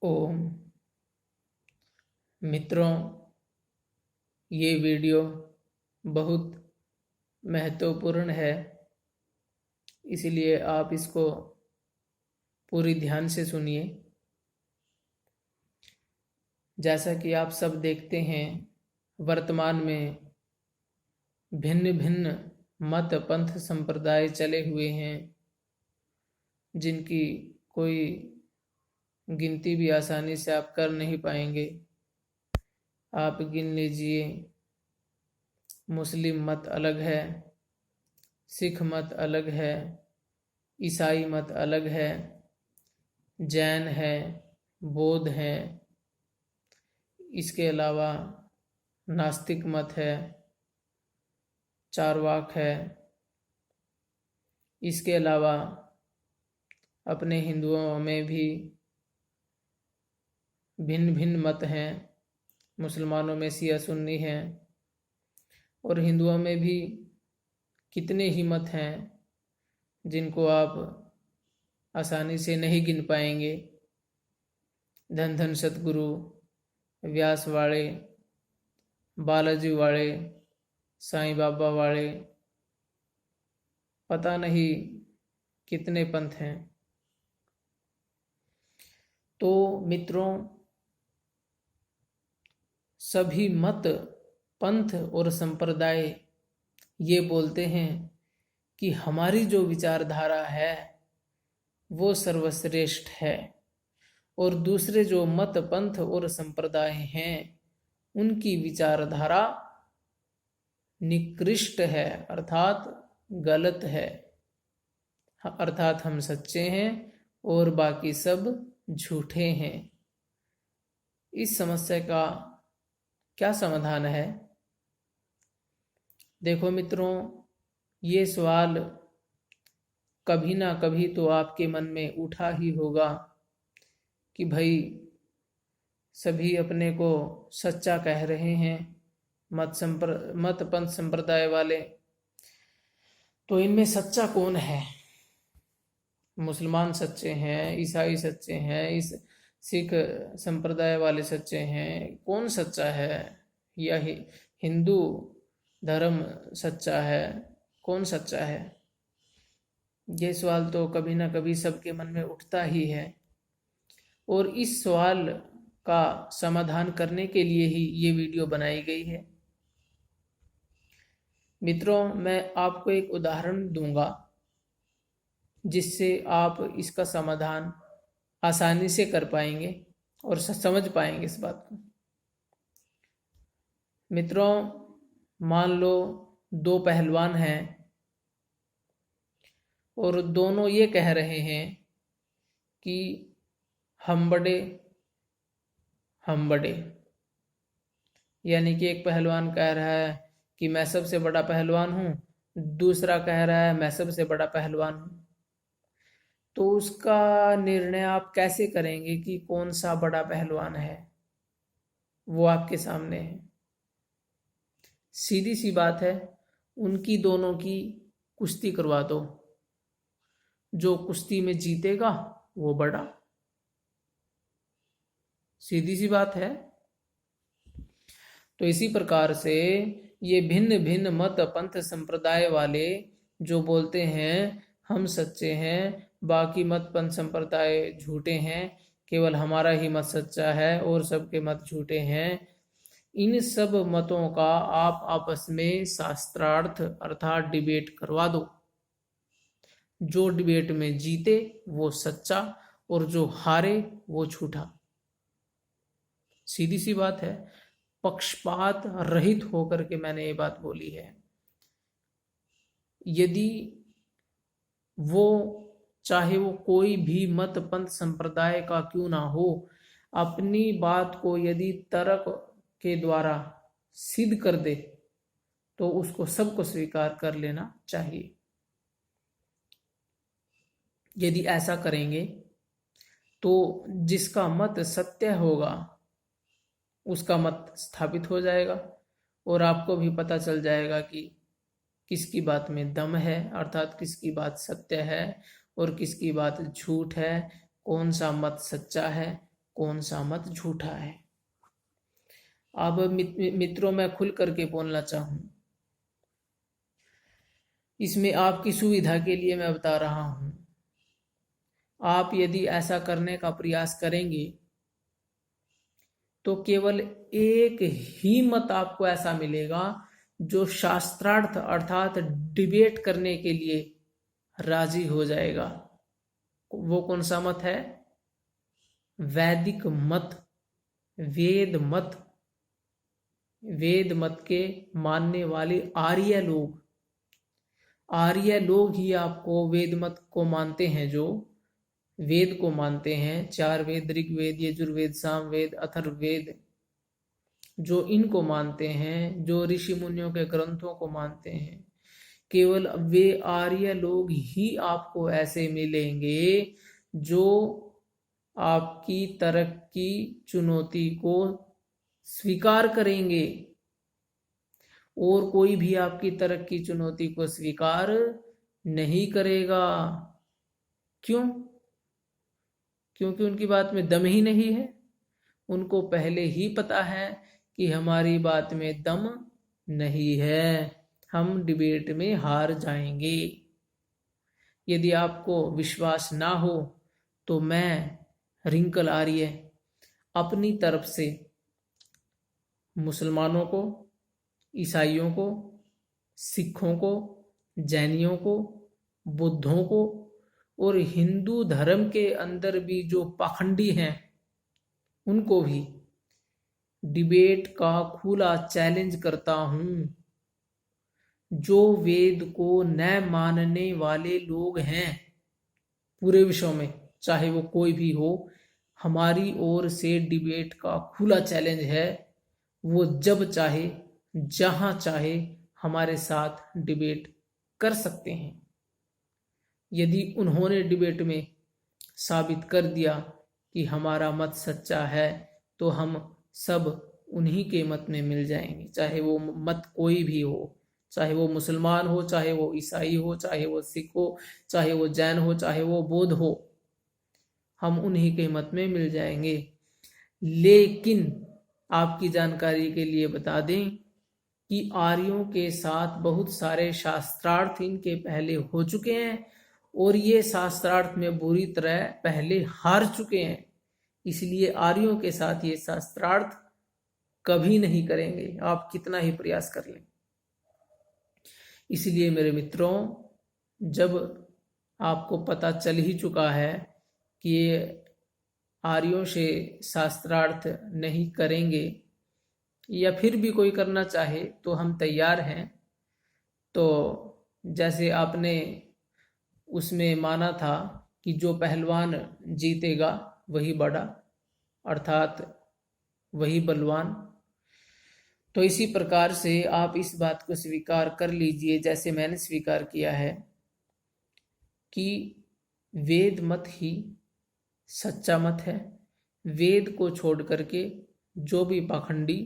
ओम। मित्रों, ये वीडियो बहुत महत्वपूर्ण है, इसलिए आप इसको पूरी ध्यान से सुनिए। जैसा कि आप सब देखते हैं, वर्तमान में भिन्न भिन्न मत पंथ संप्रदाय चले हुए हैं, जिनकी कोई गिनती भी आसानी से आप कर नहीं पाएंगे। आप गिन लीजिए, मुस्लिम मत अलग है, सिख मत अलग है, ईसाई मत अलग है, जैन है, बौद्ध है, इसके अलावा नास्तिक मत है, चारवाक है। इसके अलावा अपने हिंदुओं में भी भिन्न भिन्न मत हैं। मुसलमानों में शिया सुन्नी हैं, और हिंदुओं में भी कितने ही मत हैं जिनको आप आसानी से नहीं गिन पाएंगे। धन धन सतगुरु, व्यास वाले, बालाजी वाले, साईं बाबा वाले, पता नहीं कितने पंथ हैं। तो मित्रों, सभी मत पंथ और संप्रदाय ये बोलते हैं कि हमारी जो विचारधारा है वो सर्वश्रेष्ठ है, और दूसरे जो मत पंथ और संप्रदाय हैं उनकी विचारधारा निकृष्ट है, अर्थात गलत है, अर्थात हम सच्चे हैं और बाकी सब झूठे हैं। इस समस्या का क्या समाधान है? देखो मित्रों, ये सवाल कभी ना कभी तो आपके मन में उठा ही होगा कि भाई सभी अपने को सच्चा कह रहे हैं, मत पंथ संप्रदाय वाले, तो इनमें सच्चा कौन है? मुसलमान सच्चे हैं, ईसाई सच्चे हैं, इस सिख संप्रदाय वाले सच्चे हैं, कौन सच्चा है? या हिंदू धर्म सच्चा है? कौन सच्चा है? ये सवाल तो कभी ना कभी सबके मन में उठता ही है, और इस सवाल का समाधान करने के लिए ही ये वीडियो बनाई गई है। मित्रों, मैं आपको एक उदाहरण दूंगा जिससे आप इसका समाधान आसानी से कर पाएंगे और समझ पाएंगे इस बात को। मित्रों, मान लो दो पहलवान हैं और दोनों ये कह रहे हैं कि हम बड़े, हम बड़े। यानी कि एक पहलवान कह रहा है कि मैं सबसे बड़ा पहलवान हूं, दूसरा कह रहा है मैं सबसे बड़ा पहलवान हूं। तो उसका निर्णय आप कैसे करेंगे कि कौन सा बड़ा पहलवान है? वो आपके सामने है। सीधी सी बात है, उनकी दोनों की कुश्ती करवा दो, जो कुश्ती में जीतेगा वो बड़ा। सीधी सी बात है। तो इसी प्रकार से ये भिन्न भिन्न मत पंथ संप्रदाय वाले जो बोलते हैं हम सच्चे हैं, बाकी मत पंथ संप्रदाय झूठे हैं, केवल हमारा ही मत सच्चा है और सबके मत झूठे हैं, इन सब मतों का आप आपस में शास्त्रार्थ अर्थात डिबेट करवा दो। जो डिबेट में जीते वो सच्चा और जो हारे वो झूठा। सीधी सी बात है, पक्षपात रहित होकर के मैंने ये बात बोली है। यदि वो चाहे वो कोई भी मत पंथ संप्रदाय का क्यों ना हो, अपनी बात को यदि तर्क के द्वारा सिद्ध कर दे तो उसको सबको स्वीकार कर लेना चाहिए। यदि ऐसा करेंगे तो जिसका मत सत्य होगा उसका मत स्थापित हो जाएगा, और आपको भी पता चल जाएगा कि किसकी बात में दम है, अर्थात किसकी बात सत्य है और किसकी बात झूठ है, कौन सा मत सच्चा है, कौन सा मत झूठा है। अब मित्रों, मैं खुल करके बोलना चाहूँ, इसमें आपकी सुविधा के लिए मैं बता रहा हूँ। आप यदि ऐसा करने का प्रयास करेंगे तो केवल एक ही मत आपको ऐसा मिलेगा जो शास्त्रार्थ अर्थात डिबेट करने के लिए राजी हो जाएगा। वो कौन सा मत है? वैदिक मत, वेद मत। वेद मत के मानने वाले आर्य लोग, आर्य लोग ही आपको वेद मत को मानते हैं, जो वेद को मानते हैं। 4 वेद, ऋग्वेद, यजुर्वेद, सामवेद, अथर्ववेद, जो इनको मानते हैं, जो ऋषि मुनियों के ग्रंथों को मानते हैं, केवल वे आर्य लोग ही आपको ऐसे मिलेंगे जो आपकी तर्क की चुनौती को स्वीकार करेंगे। और कोई भी आपकी तर्क की चुनौती को स्वीकार नहीं करेगा। क्यों? क्योंकि उनकी बात में दम ही नहीं है। उनको पहले ही पता है कि हमारी बात में दम नहीं है, हम डिबेट में हार जाएंगे। यदि आपको विश्वास ना हो तो मैं रिंकल आर्य अपनी तरफ से मुसलमानों को, ईसाइयों को, सिखों को, जैनियों को, बुद्धों को और हिंदू धर्म के अंदर भी जो पाखंडी हैं उनको भी डिबेट का खुला चैलेंज करता हूं। जो वेद को न मानने वाले लोग हैं पूरे विश्व में, चाहे वो कोई भी हो, हमारी ओर से डिबेट का खुला चैलेंज है। वो जब चाहे, जहां चाहे हमारे साथ डिबेट कर सकते हैं। यदि उन्होंने डिबेट में साबित कर दिया कि हमारा मत सच्चा है तो हम सब उन्हीं के मत में मिल जाएंगे, चाहे वो मत कोई भी हो, चाहे वो मुसलमान हो, चाहे वो ईसाई हो, चाहे वो सिख हो, चाहे वो जैन हो, चाहे वो बौद्ध हो, हम उन्हीं के मत में मिल जाएंगे। लेकिन आपकी जानकारी के लिए बता दें कि आर्यों के साथ बहुत सारे शास्त्रार्थ इनके पहले हो चुके हैं और ये शास्त्रार्थ में बुरी तरह पहले हार चुके हैं। इसलिए आर्यों के साथ ये शास्त्रार्थ कभी नहीं करेंगे, आप कितना ही प्रयास कर लें। इसलिए मेरे मित्रों, जब आपको पता चल ही चुका है कि ये आर्यों से शास्त्रार्थ नहीं करेंगे, या फिर भी कोई करना चाहे तो हम तैयार हैं। तो जैसे आपने उसमें माना था कि जो पहलवान जीतेगा वही बड़ा, अर्थात वही बलवान, तो इसी प्रकार से आप इस बात को स्वीकार कर लीजिए, जैसे मैंने स्वीकार किया है, कि वेद मत ही सच्चा मत है। वेद को छोड़ करके जो भी पाखंडी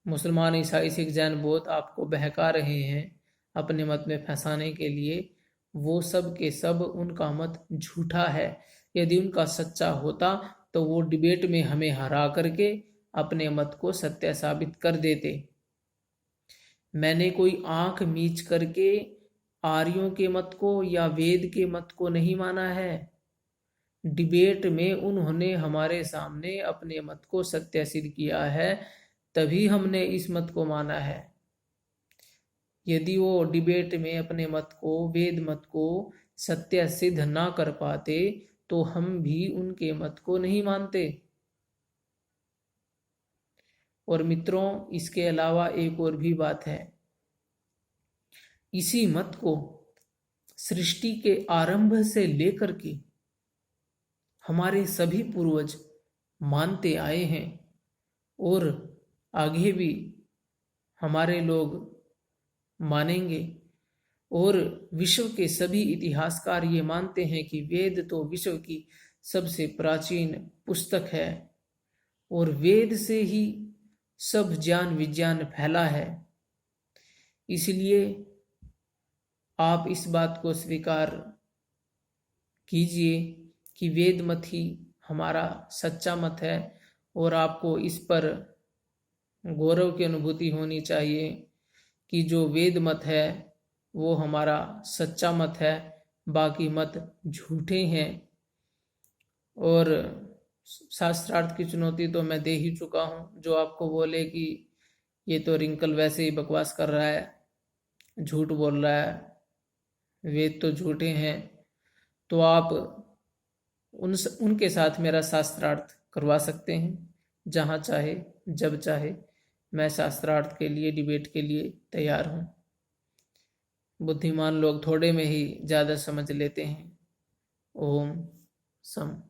मुसलमान, ईसाई, सिख, जैन, बौद्ध आपको बहका रहे हैं अपने मत में फंसाने के लिए, वो सब के सब उनका मत झूठा है। यदि उनका सच्चा होता तो वो डिबेट में हमें हरा करके अपने मत को सत्य साबित कर देते। मैंने कोई आंख मीच करके आर्यों के मत को या वेद के मत को नहीं माना है। डिबेट में उन्होंने हमारे सामने अपने मत को सत्य सिद्ध किया है, तभी हमने इस मत को माना है। यदि वो डिबेट में अपने मत को, वेद मत को सत्य सिद्ध ना कर पाते तो हम भी उनके मत को नहीं मानते। और मित्रों, इसके अलावा एक और भी बात है। इसी मत को सृष्टि के आरंभ से लेकर के हमारे सभी पूर्वज मानते आए हैं और आगे भी हमारे लोग मानेंगे। और विश्व के सभी इतिहासकार ये मानते हैं कि वेद तो विश्व की सबसे प्राचीन पुस्तक है और वेद से ही सब ज्ञान विज्ञान फैला है। इसलिए आप इस बात को स्वीकार कीजिए कि वेद मत ही हमारा सच्चा मत है और आपको इस पर गौरव की अनुभूति होनी चाहिए कि जो वेद मत है वो हमारा सच्चा मत है, बाकी मत झूठे हैं। और शास्त्रार्थ की चुनौती तो मैं दे ही चुका हूँ। जो आपको बोले कि ये तो रिंकल वैसे ही बकवास कर रहा है, झूठ बोल रहा है, वेद तो झूठे हैं, तो आप उनके साथ मेरा शास्त्रार्थ करवा सकते हैं जहाँ चाहे जब चाहे। मैं शास्त्रार्थ के लिए, डिबेट के लिए तैयार हूँ। बुद्धिमान लोग थोड़े में ही ज़्यादा समझ लेते हैं। ओम सम।